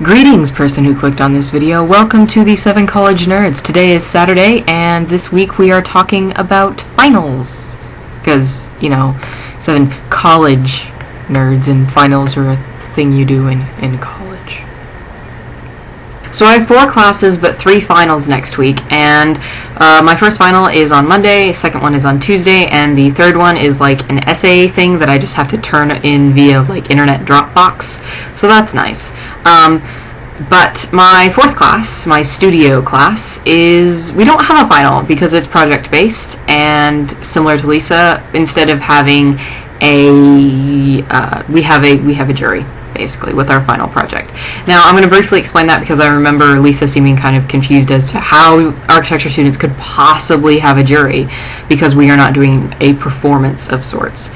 Greetings, person who clicked on this video. Welcome to the 7 College Nerds. Today is Saturday, and this week we are talking about finals. Because, you know, 7 college nerds, and finals are a thing you do in college. So I have 4 classes, but 3 finals next week, and my first final is on Monday, second one is on Tuesday, and the third one is like an essay thing that I just have to turn in via like internet Dropbox, so that's nice. But my 4th class, my studio class, we don't have a final because it's project-based, and similar to Lisa, instead of having we have a jury, basically, with our final project. Now, I'm going to briefly explain that because I remember Lisa seeming kind of confused as to how architecture students could possibly have a jury because we are not doing a performance of sorts.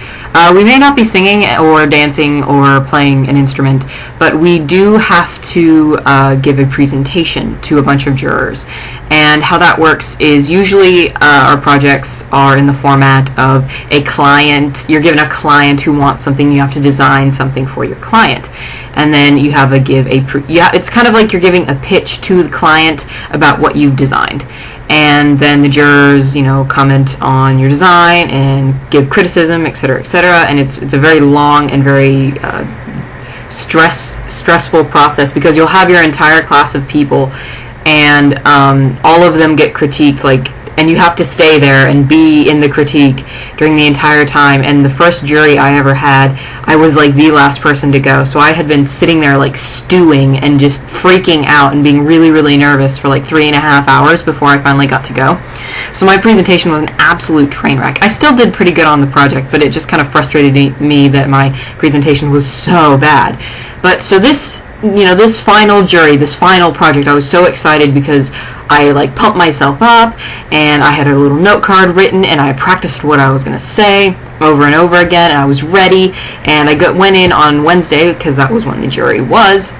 We may not be singing or dancing or playing an instrument, but we do have to give a presentation to a bunch of jurors. And how that works is usually our projects are in the format of a client. You're given a client who wants something, you have to design something for your client. And then you have it's kind of like you're giving a pitch to the client about what you've designed. And then the jurors, you know, comment on your design and give criticism, etc., etc. And it's a very long and very stressful process because you'll have your entire class of people, and all of them get critiqued, and you have to stay there and be in the critique during the entire time. And the first jury I ever had, I was like the last person to go, so I had been sitting there like stewing and just freaking out and being really, really nervous for like 3.5 hours before I finally got to go. So my presentation was an absolute train wreck. I still did pretty good on the project, but it just kind of frustrated me that my presentation was so bad. But so this final jury, this final project, I was so excited because I like pumped myself up, and I had a little note card written, and I practiced what I was going to say over and over again, and I was ready. And I went in on Wednesday because that was when the jury was,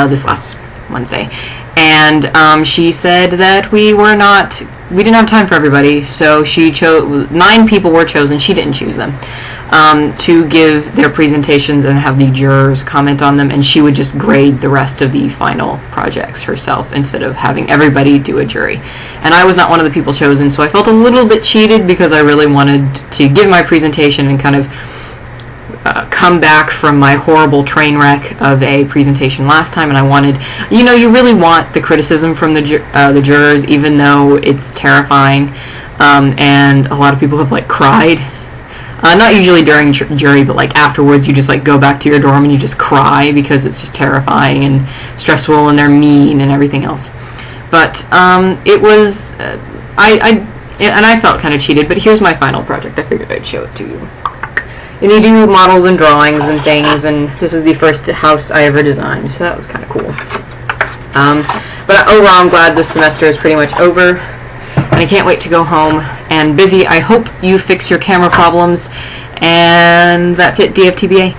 this last Wednesday, and she said that we didn't have time for everybody, so she chose 9 people were chosen. She didn't choose them. To give their presentations and have the jurors comment on them, and she would just grade the rest of the final projects herself instead of having everybody do a jury. And I was not one of the people chosen, so I felt a little bit cheated because I really wanted to give my presentation and kind of come back from my horrible train wreck of a presentation last time, and I wanted, you really want the criticism from the jurors, even though it's terrifying, and a lot of people have cried. Not usually during jury, but afterwards you just go back to your dorm and you just cry because it's just terrifying and stressful, and they're mean and everything else. But it was, I felt kind of cheated, but here's my final project. I figured I'd show it to you. And you do models and drawings and things, and this is the first house I ever designed, so that was kind of cool. But overall, I'm glad this semester is pretty much over, and I can't wait to go home and busy. I hope you fix your camera problems, and that's it, DFTBA.